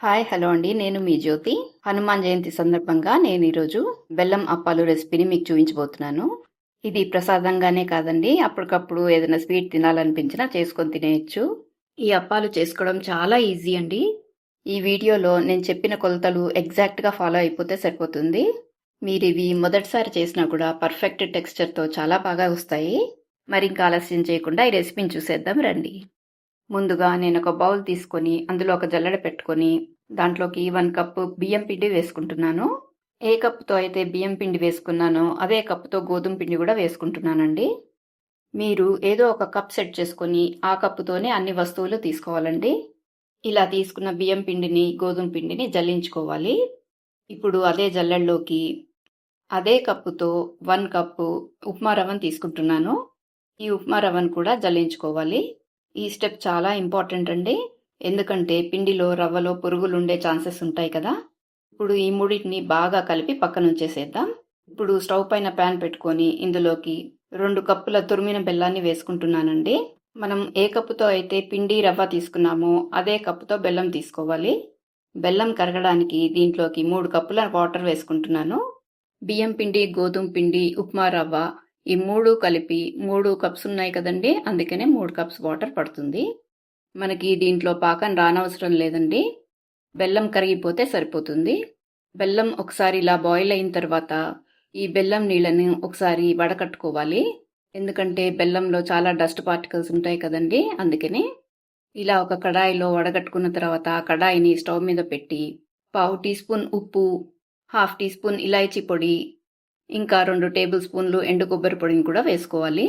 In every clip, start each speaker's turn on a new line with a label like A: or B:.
A: Hi hello అండి, నేను మీ జ్యోతి. హనుమాన్ జయంతి సందర్భంగా నేను ఈరోజు బెల్లం అప్పాలు రెసిపీని మీకు చూపించబోతున్నాను. ఇది ప్రసాదంగానే కాదండి, అప్పటికప్పుడు ఏదైనా స్వీట్ తినాలనిపించినా చేసుకొని తినేయచ్చు. ఈ అప్పాలు చేసుకోవడం చాలా ఈజీ అండి. ఈ వీడియోలో నేను చెప్పిన కొలతలు ఎగ్జాక్ట్గా ఫాలో అయిపోతే సరిపోతుంది. మీరు ఇవి మొదటిసారి చేసినా కూడా పర్ఫెక్ట్ టెక్స్చర్తో చాలా బాగా వస్తాయి. మరి ఇంకా ఆలస్యం చేయకుండా ఈ రెసిపీని చూసేద్దాం రండి. ముందుగా నేను ఒక బౌల్ తీసుకొని అందులో ఒక జల్లెడ పెట్టుకొని దాంట్లోకి 1 కప్పు బియ్యం పిండి వేసుకుంటున్నాను. ఏ కప్పుతో అయితే బియ్యం పిండి వేసుకున్నానో అదే కప్పుతో గోధుమ పిండి కూడా వేసుకుంటున్నానండి. మీరు ఏదో ఒక కప్ సెట్ చేసుకొని ఆ కప్పుతోనే అన్ని వస్తువులు తీసుకోవాలండి. ఇలా తీసుకున్న బియ్యం పిండిని గోధుమ పిండిని జల్లించుకోవాలి. ఇప్పుడు అదే జల్లెడలోకి అదే కప్పుతో 1 కప్పు ఉప్మా రవ్వను తీసుకుంటున్నాను. ఈ ఉప్మా రవ్వను కూడా జల్లించుకోవాలి. ఈ స్టెప్ చాలా ఇంపార్టెంట్ అండి, ఎందుకంటే పిండిలో రవ్వలో పురుగులు ఉండే ఛాన్సెస్ ఉంటాయి కదా. ఇప్పుడు ఈ మూడింటిని బాగా కలిపి పక్కన ఉంచేసేద్దాం. ఇప్పుడు స్టవ్ పైన ప్యాన్ పెట్టుకొని ఇందులోకి 2 కప్పుల తురిమిన బెల్లాన్ని వేసుకుంటున్నానండి. మనం ఏ కప్పుతో అయితే పిండి రవ్వ తీసుకున్నామో అదే కప్పుతో బెల్లం తీసుకోవాలి. బెల్లం కరగడానికి దీంట్లోకి 3 కప్పుల వాటర్ వేసుకుంటున్నాను. బియ్యం పిండి, గోధుమ పిండి, ఉప్మా రవ్వ ఈ 3 కలిపి 3 కప్స్ ఉన్నాయి కదండి, అందుకనే 3 కప్స్ వాటర్ పడుతుంది. మనకి దీంట్లో పాకం రానవసరం లేదండి, బెల్లం కరిగిపోతే సరిపోతుంది. బెల్లం ఒకసారి ఇలా బాయిల్ అయిన తర్వాత ఈ బెల్లం నీళ్ళని ఒకసారి వడకట్టుకోవాలి. ఎందుకంటే బెల్లంలో చాలా డస్ట్ పార్టికల్స్ ఉంటాయి కదండి, అందుకని ఇలా ఒక కడాయిలో వడగట్టుకున్న తర్వాత ఆ కడాయిని స్టవ్ మీద పెట్టి 1/2 టీ స్పూన్ ఉప్పు, 1/2 టీ స్పూన్ ఇలాచీ పొడి, ఇంకా 2 టేబుల్ స్పూన్లు ఎండు కొబ్బరి పొడిని కూడా వేసుకోవాలి.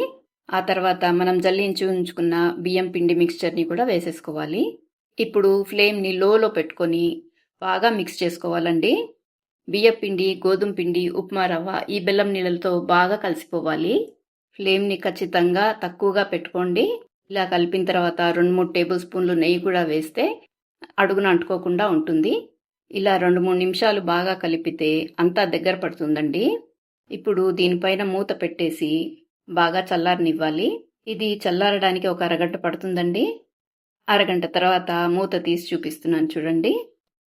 A: ఆ తర్వాత మనం జల్లించి ఉంచుకున్న బియ్యం పిండి మిక్స్చర్ని కూడా వేసేసుకోవాలి. ఇప్పుడు ఫ్లేమ్ని లోలో పెట్టుకొని బాగా మిక్స్ చేసుకోవాలండి. బియ్యం పిండి, గోధుమ పిండి, ఉప్మా రవ్వ ఈ బెల్లం నీళ్ళతో బాగా కలిసిపోవాలి. ఫ్లేమ్ని ఖచ్చితంగా తక్కువగా పెట్టుకోండి. ఇలా కలిపిన తర్వాత 2-3 టేబుల్ స్పూన్లు నెయ్యి కూడా వేస్తే అడుగున అంటుకోకుండా ఉంటుంది. ఇలా 2-3 నిమిషాలు బాగా కలిపితే అంతా దగ్గర పడుతుందండి. ఇప్పుడు దీనిపైన మూత పెట్టేసి బాగా చల్లారనివ్వాలి. ఇది చల్లారడానికి ఒక అరగంట పడుతుందండి. అరగంట తర్వాత మూత తీసి చూపిస్తున్నాను చూడండి.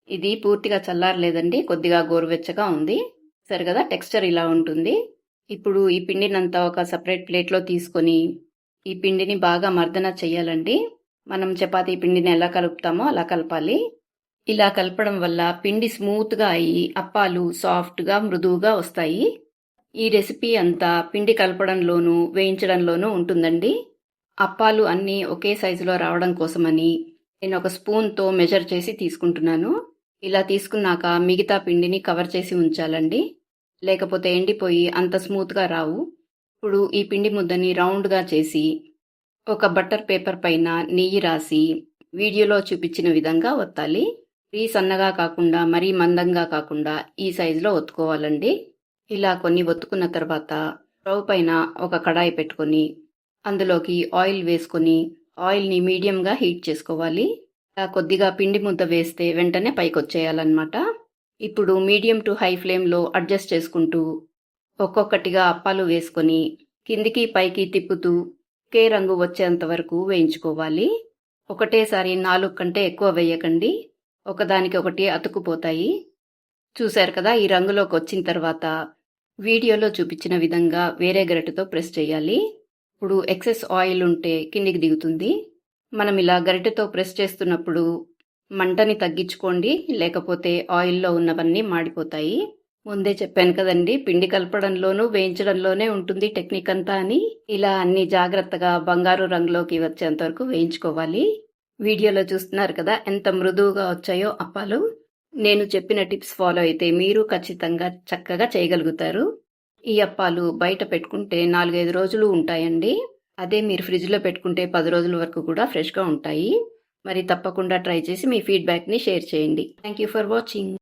A: ఇది పూర్తిగా చల్లారలేదండి, కొద్దిగా గోరువెచ్చగా ఉంది. సరే కదా, టెక్స్చర్ ఇలా ఉంటుంది. ఇప్పుడు ఈ పిండినంతా ఒక సపరేట్ ప్లేట్లో తీసుకొని ఈ పిండిని బాగా మర్దన చెయ్యాలండి. మనం చపాతీ పిండిని ఎలా కలుపుతామో అలా కలపాలి. ఇలా కలపడం వల్ల పిండి స్మూత్గా అయ్యి అప్పాలు సాఫ్ట్గా మృదువుగా వస్తాయి. ఈ రెసిపీ అంతా పిండి కలపడంలోనూ వేయించడంలోనూ ఉంటుందండి. అప్పాలు అన్నీ ఒకే సైజులో రావడం కోసమని నేను ఒక స్పూన్తో మెజర్ చేసి తీసుకుంటున్నాను. ఇలా తీసుకున్నాక మిగతా పిండిని కవర్ చేసి ఉంచాలండి, లేకపోతే ఎండిపోయి అంత స్మూత్గా రావు. ఇప్పుడు ఈ పిండి ముద్దని రౌండ్గా చేసి ఒక బటర్ పేపర్ పైన నెయ్యి రాసి వీడియోలో చూపించిన విధంగా ఒత్తాలి. మరీ సన్నగా కాకుండా మరీ మందంగా కాకుండా ఈ సైజులో ఒత్తుకోవాలండి. ఇలా కొన్ని ఒత్తుకున్న తర్వాత స్టవ్ పైన ఒక కడాయి పెట్టుకొని అందులోకి ఆయిల్ వేసుకొని ఆయిల్ని మీడియంగా హీట్ చేసుకోవాలి. కొద్దిగా పిండి ముద్ద వేస్తే వెంటనే పైకి వచ్చేయాలన్నమాట. ఇప్పుడు మీడియం టు హై ఫ్లేమ్లో అడ్జస్ట్ చేసుకుంటూ ఒక్కొక్కటిగా అప్పాలు వేసుకొని కిందికి పైకి తిప్పుతూ ఒకే రంగు వచ్చేంత వరకు వేయించుకోవాలి. ఒకటేసారి 4 కంటే ఎక్కువ వేయకండి, ఒకదానికి ఒకటి అతుక్కుపోతాయి. చూశారు కదా, ఈ రంగులోకి వచ్చిన తర్వాత వీడియోలో చూపించిన విధంగా వేరే గరిటెతో ప్రెస్ చేయాలి. ఇప్పుడు ఎక్సెస్ ఆయిల్ ఉంటే కిందికి దిగుతుంది. మనం ఇలా గరిటెతో ప్రెస్ చేస్తున్నప్పుడు మంటని తగ్గించుకోండి, లేకపోతే ఆయిల్లో ఉన్నవన్నీ మాడిపోతాయి. ముందే చెప్పాను కదండి, పిండి కలపడంలోనూ వేయించడంలోనే ఉంటుంది టెక్నిక్ అంతా అని. ఇలా అన్ని జాగ్రత్తగా బంగారు రంగులోకి వచ్చేంత వరకు వేయించుకోవాలి. వీడియోలో చూస్తున్నారు కదా ఎంత మృదువుగా వచ్చాయో అప్పాలు. నేను చెప్పిన టిప్స్ ఫాలో అయితే మీరు ఖచ్చితంగా చక్కగా చేయగలుగుతారు. ఈ అప్పాలు బయట పెట్టుకుంటే 4-5 రోజులు ఉంటాయండి. అదే మీరు ఫ్రిడ్జ్లో పెట్టుకుంటే 10 రోజుల వరకు కూడా ఫ్రెష్గా ఉంటాయి. మరి తప్పకుండా ట్రై చేసి మీ ఫీడ్బ్యాక్ని షేర్ చేయండి. Thank you for watching.